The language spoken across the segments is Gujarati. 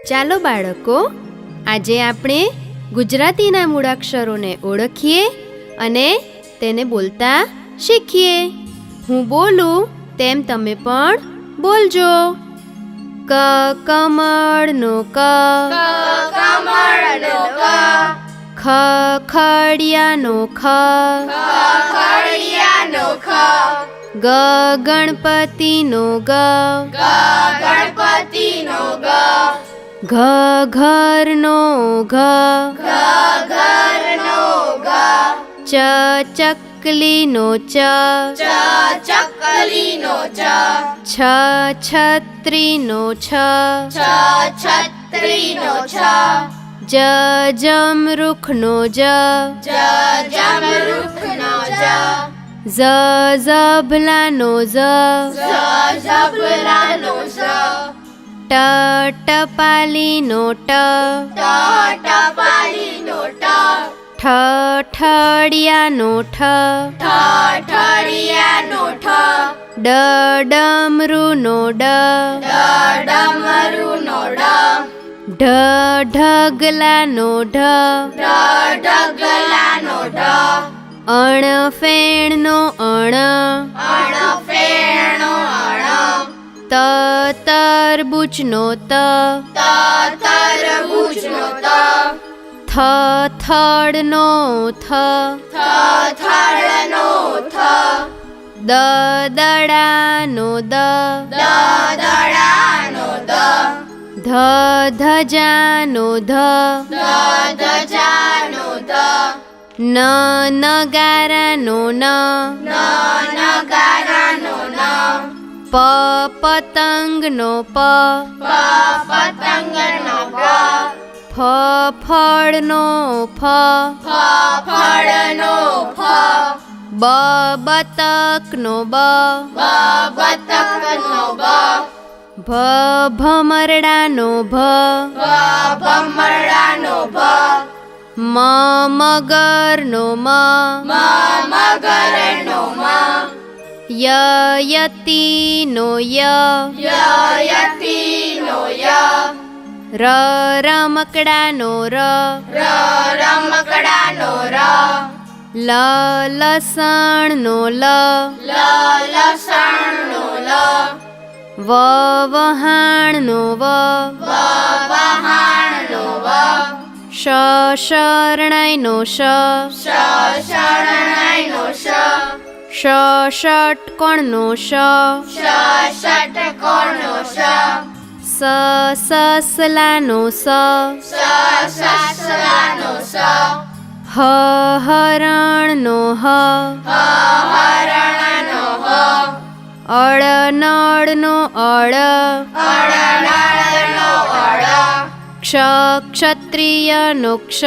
ચાલો બાળકો, આજે આપણે ગુજરાતીના મૂળાક્ષરોને ઓળખીએ અને તેને બોલતા શીખીએ. હું બોલું તેમ તમે પણ બોલજો. ક કમળનો ક, કમળનો ક, ખ ખડિયાનો ખ, ખડિયાનો ખ, ગ ગણપતિનો ગ, ગણપતિનો ગ, ઘ ઘરનો ઘ, ઘરનો ઘ, ચ ચકલીનો ચ, ચકલીનો ચ, છ છત્રીનો છ, છત્રીનો છ, જ જમરૂખનો જ, જમરૂખનો જ, ઝ ઝભલાનો ઝ, ઝબલાનો ઝ, ટ ટપાલીનો ટ, ટપાલીનો ટ, ઠ ઠડિયાનો ઠ, ઠડિયાનો ઠ, ડ ડમરુનો ડ, ડમરુનો ડ, ઢ ઢગલાનો ઢ, ઢગલાનો ઢ, અણ ફેણનો અણ, અણફેણો અણ, ત તરબૂચનો ત, તરબૂચનો ત, થ થડનો થ, થળનો થ, દ દડાનો દ, દડાનો દ, ધ ધજાનો ધ, ધજાનો ધ, ન નગારાનો ન, નગારાનો ન, પ પતંગનો પ, પતંગનો પ, ફ ફળનો ફ, ફળનો ફ, બ બતકનો બ, બતકનો બ, ભ ભમરડાનો ભ, ભમરડાનો ભ, મ મગરનો મ, મગરનો મ, ય યતીનો ય, યતીનો ય, ર રમકડાનો ર, રમકડાનો ર, લ લસણનો લ, લસણનો લ, વ વહાણનો વ, વહાણનો વ, શ શરણાઈનો શ, શરણાઈનો શ, ષ ષટકોણનો શ, ષટકોણનો શ, સ સસલાનો સ, સસલાનો સ, હ હરણનો હ, હરણનો હ, અળ નળનો અળ, અળનળનો અળ, ક્ષ ક્ષત્રિયનો ક્ષ,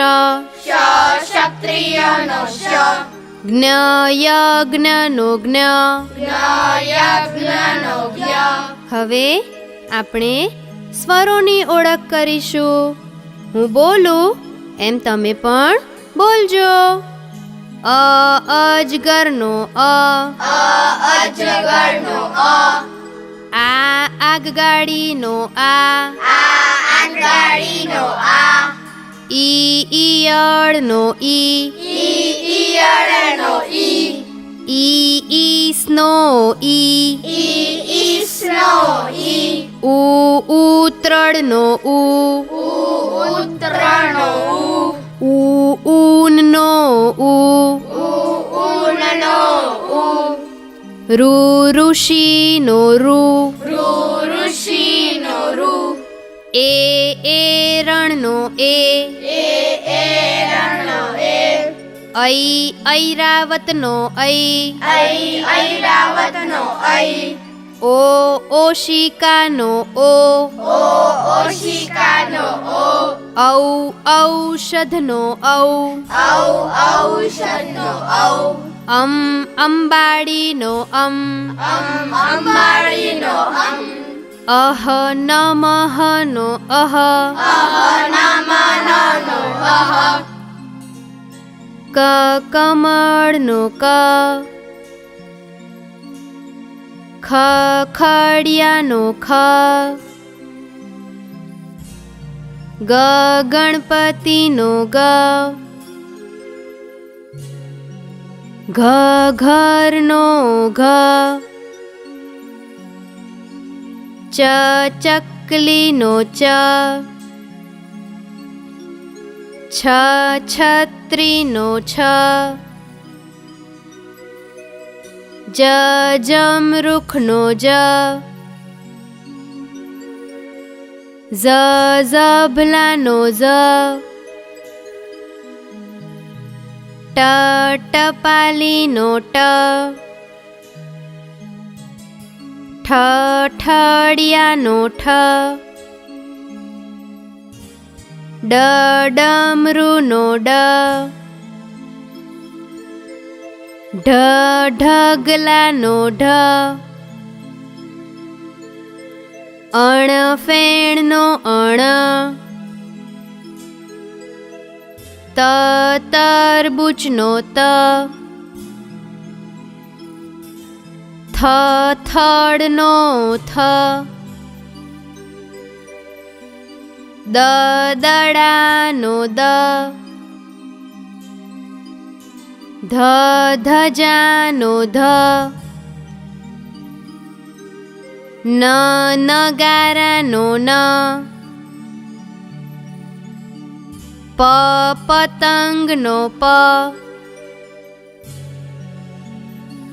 ક્ષત્રિયનો ક્ષ, જ્ઞ યજ્ઞનો જ્ઞ. યજ્ઞનો જ્ઞ. હવે આપણે સ્વરોની ઓળખ કરીશું. હું બોલું એમ તમે પણ બોલજો. અ અજગરનો અ, અજગરનો અ, આ આગગાડીનો આ, આંગળીનો આ, ઈ ઈયળનો ઈ, ઈયળનો ઈ, ઈસનો ઈ, ઈસનો ઈ, ઉતરડનો ઉત્તરનો ઉ, ઊનનો ઊનનો ઉ, ઋષિનો ઋષિનો ઋ, એરણનો એરણનો એ, ઐરાવતનો ઐરાવતનો ઐ, ઓશિકાનો ઓશિકાનો ઓ, ઔષધનો ઔષધનો ઔ, અંબાડીનો અંબાડીનો અમ, અહ નમઃનો અહ, નમઃનો અહ, કમળનો ક, ખ ખડિયાનો ખ, ગ ગણપતિનો ગ, ઘ ઘરનો ઘ, ચ ચકલીનો ચ, છ છત્રીનો છ, જ જમરૂખનો જ, ઝ ઝભલાનો ઝ, ટ ટપાલીનો ટ, ઠ ઠડિયાનો ઠ, ડ ડમરુનો ડ, ઢ ઢગલાનો ઢ, અણ ફેણનો અણ, ત તરબૂચનો ત, થ થડનો થ, દ દડાનો દ, ધ ધજાનો ધ, ન નગારાનો ન, પ પતંગનો પ,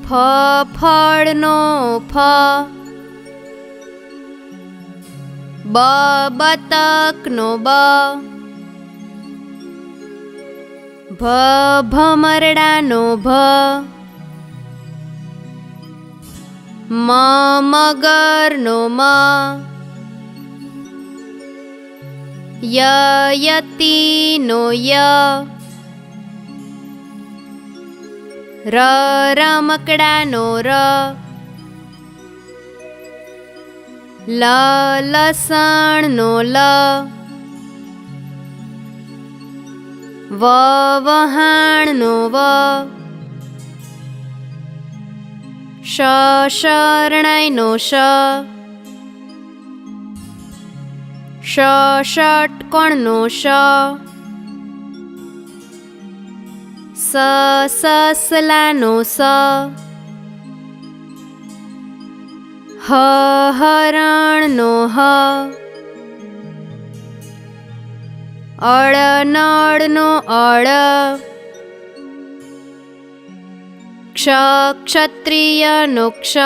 ફ ફળનો ફ, બ બતકનો બ, ભ ભમરડાનો ભ, મ મગરનો મ, ય યતીનો ય, ર રમકડાનો ર, લ લસણનો લ, વ વહાણનો વ, શ શરણાઈનો શ, ષ ષટકોણનો શ, સ સસલાનો સ, હ હરણનો હ, અળ નળનો અળ, ક્ષ ક્ષત્રિયનો ક્ષ,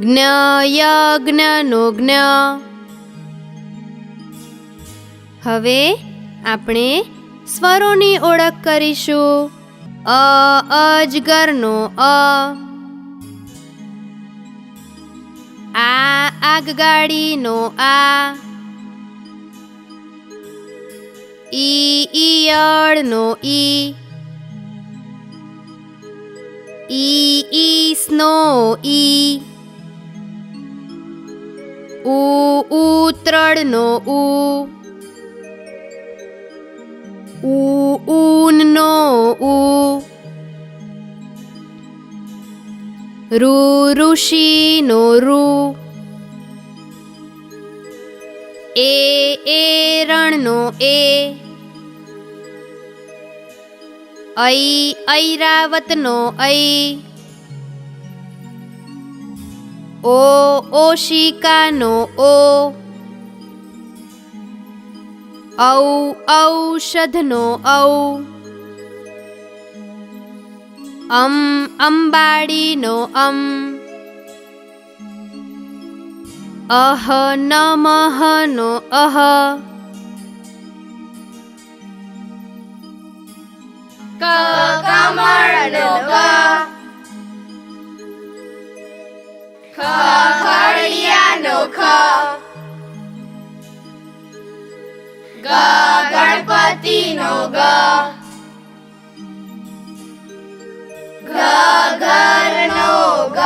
જ્ઞ યજ્ઞનો જ્ઞ. હવે આપણે સ્વરોની ઓળખ કરીશું. અ અજગરનો અ, આ આગગાડીનો આ, ઈ ઈયળનો ઈ, ઈસનો ઈ, ઉતરડનો ઊનનો ઉ, ઋષિનો રૂ, એરણનો એ, ઐરાવતનો ઐ, ઓશિકાનો ઓ, ઔષધનો ઔ, અંબાડીનો અમ, અહ નમઃનો અહ, ક કમળનો ક, ખ ખડિયાનો ખ, ગ ગણપતિનો ગ, ઘ ઘરનો ઘ,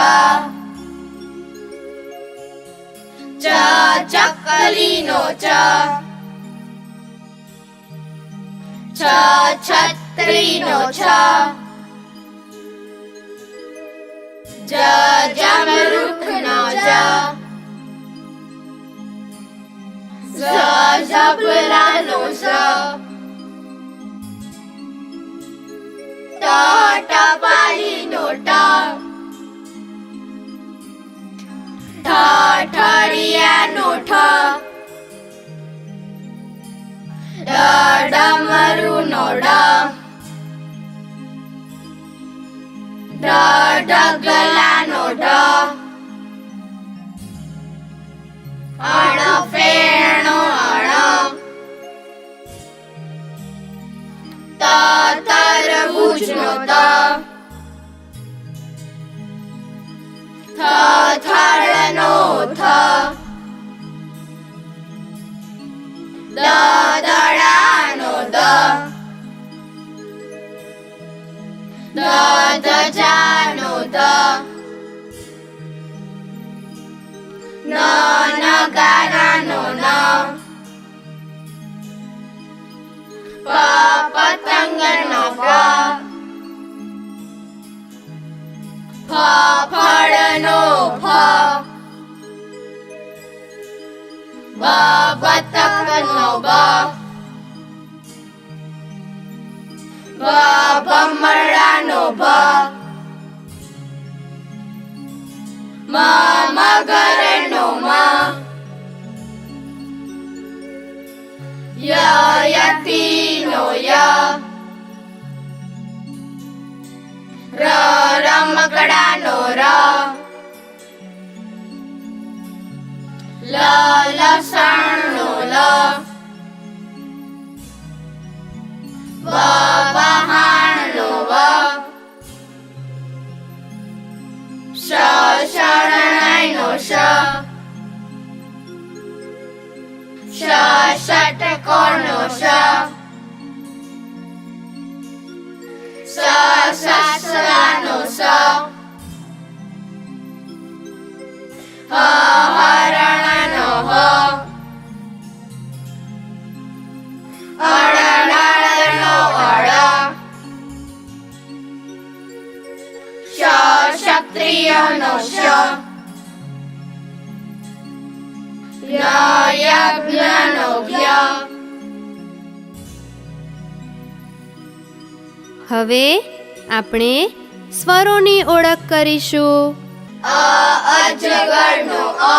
ચ ચકલીનો ચ, છ છત્રીનો છ, જ જમરૂખનો જ, ઝબલાનો ઝ, ટ ટપાલીનો ટ, ઠ ઠળિયાનો ઠ, ડ ડમરુનો ડ, ઢ ઢગલાનો ઢ, અણ ફેણો અણ, ત તરબૂચનો ત, થ થળનો થ, દ દડાનો દ, દ ધજાનો દ, ન નગારાનો ન, પ પતંગનો પ, ફ ફળનો ફ, બ બતકનો બ, ભ ભમરડાનો ભ, મ મગરનો મ, ય યતિનો ય, ર રમકડાનો ર, લ લસણનો લ, વ વહાણનો વ, શ શરણાઈનો શ, શ ષટકોણનો શ, સ સસલાનો સ, હ હરણનો હ, અળ નળનો અળ, શ ક્ષત્રિયનો શ, ય યજ્ઞનો ય. હવે આપણે સ્વરોની ઓળખ કરીશું. અજગરનો અ,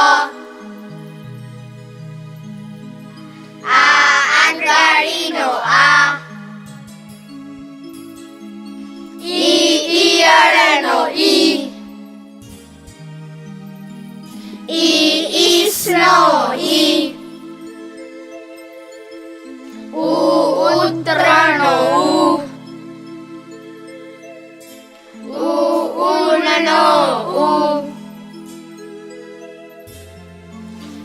આંગળીનો આ, ઈયળનો ઈ, ઈસનો ઈ, ઉત્તરનો ઉનનો ઉ,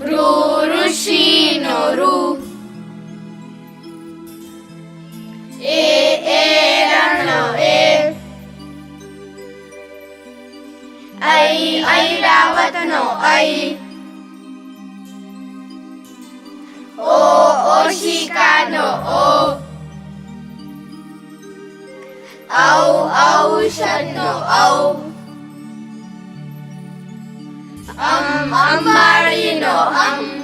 ઋષિનો ઋ, એરણનો એ, ઐરાવતનો ઐ, ઓશિકાનો ઓ, ઔષધનો ઔ, અંબાડીનો અમ,